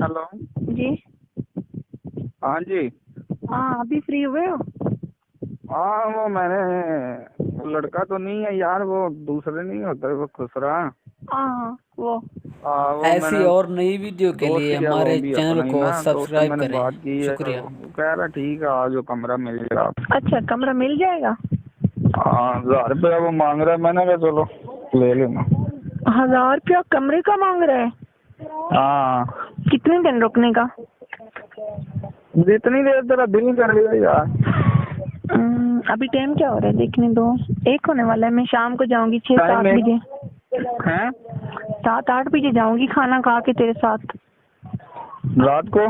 Hello जी। हाँ जी। हाँ, अभी फ्री हुए हो? हाँ वो मैंने लड़का तो नहीं है यार, वो दूसरे नहीं होते, वो खुसरा। हाँ, वो वो ऐसी मैंने और नई वीडियो के दोस्त लिए किया, वो हमारे भी चैनल अपना ही को ना, तो उससे सब्सक्राइब मैंने करें। बात की है। शुक्रिया। वो कह रहा ठीक है आज कमरा मिल जाएगा। अच्छा, कमरा मिल जाएगा। हाँ 1000 रुपया वो मांग रहा है, मैंने कहा चलो ले लेना। 1000 रुपया कमरे का मांग रहा है? हाँ कितने दिन रुकने का? जितनी देर तेरा दिल करेगा यार। अभी टाइम क्या हो रहा है देखने दो। 1 होने वाला है। मैं शाम को जाऊंगी 6-7 टाइम एक बजे। है 7-8 बजे जाऊंगी खाना खा के तेरे साथ। रात को।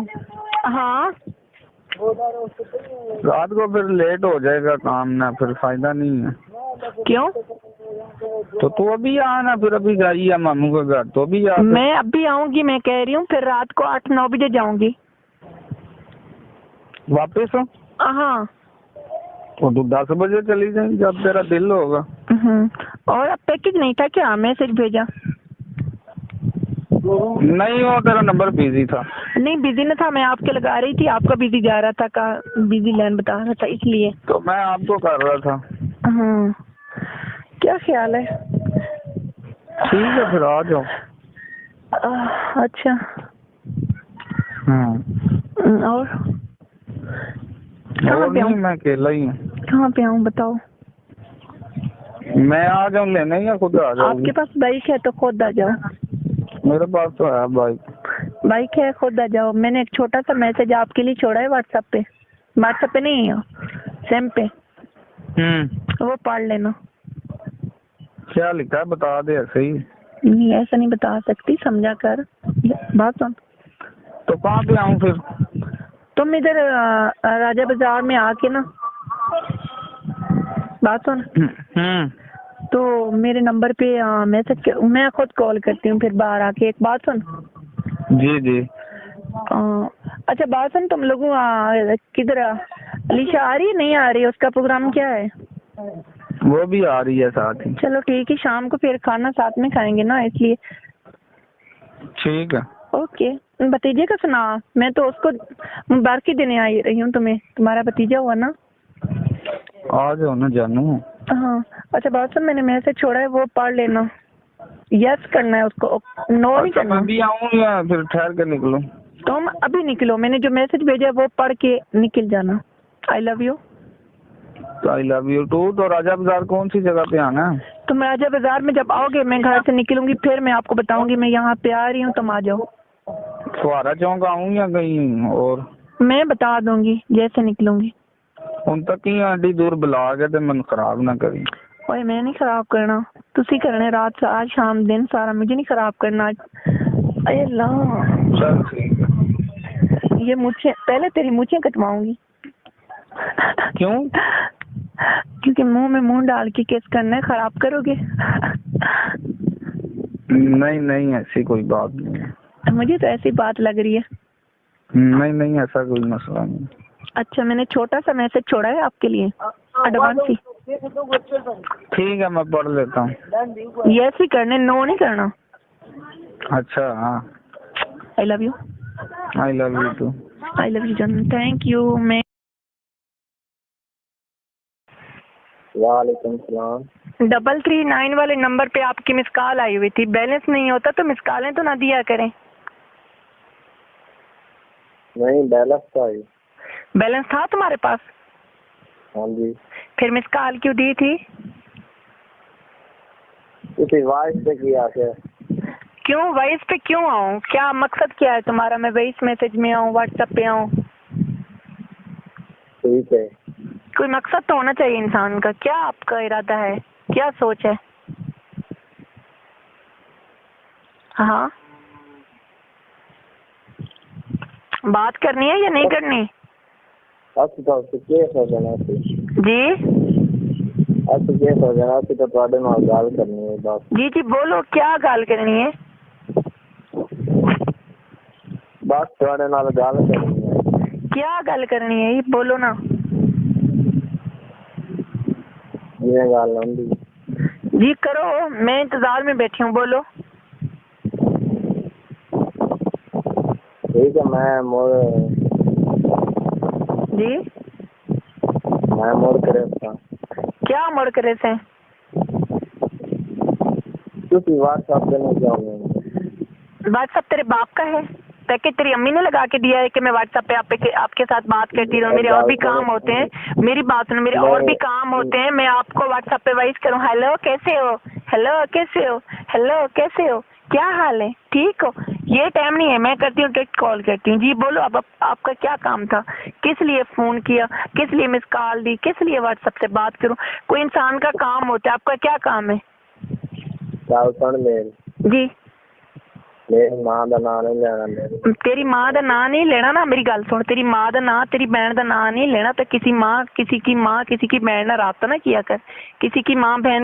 हाँ। रात को फिर लेट हो जाएगा काम ना, फिर फायदा नहीं है। क्यों? तो तू अभी आना, फिर अभी गई है मामू के घर, तो भी आ। मैं अभी आऊंगी, मैं कह रही हूँ फिर रात को 8-9 बजे जाऊंगी वापस हो हाँ। तो तू 10 बजे चली जाएगी जब तेरा दिल होगा। और अब पैकेज नहीं था क्या? मैसेज भेजा नहीं वो तेरा नंबर बिजी था। नहीं, बिजी न था। मैं आपके लगा रही थी, आपका बिजी जा रहा था, का बिजी लाइन बता रहा था इसलिए। तो मैं आपको कर रहा था। क्या ख्याल है? ठीक है फिर आ जाओ। अच्छा। और कहाँ पे नहीं आऊँ? मैं अकेला ही हूँ। कहाँ पे आऊँ बताओ? मैं आ जाऊँ लेने या खुद आ जाओगी? आपके पास बाइक है तो खुद आ जाओ। मेरे पास तो है बाइक। बाइक है, खुद आ जाओ। मैंने एक छोटा सा मैसेज आपके लिए छोड़ा है व्हाट्सएप पे। व्हाट्सएप पे नहीं है, सेम पे। वो पढ़ लेना। क्या लिखा है बता दे ऐसे ही। नहीं, ऐसा नहीं बता सकती, समझा कर बात सुन। तो कहाँ पे आऊँ फिर? तुम इधर राजा बाजार में आके ना, बात सुन। तो मेरे नंबर पे मैसेज मैं खुद कॉल करती हूँ फिर बाहर आके। एक बात सुन। जी जी। अच्छा बात सुन, तुम लोग किधर अलीशा आ रही है नहीं आ रही है? उसका प्रोग्राम क्या है? वो भी आ रही है साथ ही। चलो ठीक है, शाम को फिर खाना साथ में खाएंगे ना, इसलिए। ठीक है। ओके। भतीजे का सुना, मैं तो उसको मुबारकी देने आई रही हूँ तुम्हें। तुम्हारा भतीजा हुआ ना। आ जाओ ना जानू। हाँ। अच्छा बात सुन, मैंने मैसेज छोड़ा है, वो पढ़ लेना। यस करना है उसको, नो नहीं करना। मैं भी आऊँ या फिर ठहर के निकलूं? तुम अभी निकलो, मैंने जो मैसेज भेजा है वो पढ़ के निकल जाना। I love you. I love you too. तो राजा बाजार कौन सी जगह पे आना है? तुम राजा बाजार में जब आओगे, मैं घर से निकलूंगी, फिर मैं आपको बताऊंगी मैं यहाँ पे आ रही हूँ, तुम आ जाओ। फुहारा चौक आऊँ या कहीं और? मैं बता दूंगी जैसे निकलूंगी। ਹੁਣ तक ही आंटी दूर बुला के ते मन खराब ना करी। ओए मैं नहीं खराब करना, तुसी करने रात से आज शाम दिन सारा, मुझे नहीं खराब करना आज। अरे अल्लाह। चल ठीक है। ये मुझे पहले तेरी मूछें कटवाऊंगी। क्यों? क्योंकि मुंह में मुंह डाल के केस करना है, खराब करोगे। नहीं नहीं ऐसी कोई बात नहीं है। मुझे तो ऐसी बात लग रही है। नहीं नहीं ऐसा कोई मसला नहीं। अच्छा, मैंने छोटा सा मैसेज छोड़ा है आपके लिए, एडवांस ही। ठीक है मैं पढ़ लेता हूँ। यस ही करने, नो नहीं करना। अच्छा हाँ। I love you. I love you too. I love you जान, थैंक यू। मैं वालेकुम सलाम। 339 वाले नंबर पे आपकी मिस कॉल आई हुई थी। बैलेंस नहीं होता तो मिस कॉलें तो ना दिया करें। नहीं बैलेंस था ही। बैलेंस था तुम्हारे पास? हाँ जी। फिर मिस कॉल क्यों दी थी? इसी वॉइस पे किया के। क्यों वॉइस पे क्यों आऊँ? क्या मकसद क्या है तुम्हारा? मैं वॉइस मैसेज में आऊँ, व्हाट्सएप पे आऊँ? ठीक है। कोई मकसद तो होना चाहिए इंसान का। क्या आपका इरादा है, क्या सोच है? हाँ, बात करनी है या नहीं करनी? अस्पताल से केस हो जाना सी। जी केस हो जाना सी तो ਤੁਹਾਡੇ ਨਾਲ ਗੱਲ करनी है बस। जी जी बोलो, क्या गल करनी है? बस ਤੁਹਾਡੇ ਨਾਲ ਗੱਲ करनी है। क्या गल करनी है ये बोलो ना। ये गल होंदी। जी करो, मैं इंतजार में बैठी हूँ, बोलो। ठीक है मैं मोड़ करे क्या मुड़ करे से क्योंकि व्हाट्सएप पे नहीं जाऊंगा। व्हाट्सएप तेरे बाप का है? पैकेज तेरी अम्मी ने लगा के दिया है कि मैं व्हाट्सएप पे आपके साथ बात करती रहूं? मेरे और भी काम होते हैं, मेरी बात सुनो, मेरे और भी काम होते हैं। मैं आपको व्हाट्सएप पे वॉइस करूं, हेलो कैसे हो, हेलो कैसे हो, हेलो कैसे हो, क्या हाल है, ठीक हो? ये टाइम नहीं है, मैं करती हूँ डायरेक्ट कॉल करती हूँ। जी बोलो, अब आपका क्या काम था, किस लिए फोन किया, किस लिए मिस कॉल दी, किस लिए व्हाट्सएप से बात करूँ? कोई इंसान का काम होता है, आपका क्या काम है? जी मेरी मां का नाम नहीं लेना। तेरी मां का नाम नहीं लेना ना, मेरी गल सुन, तेरी मां का नाम, तेरी बहन का नाम नहीं लेना। तो किसी की मां किसी की बहन ना राब्ता ना किया कर, किसी की मां बहन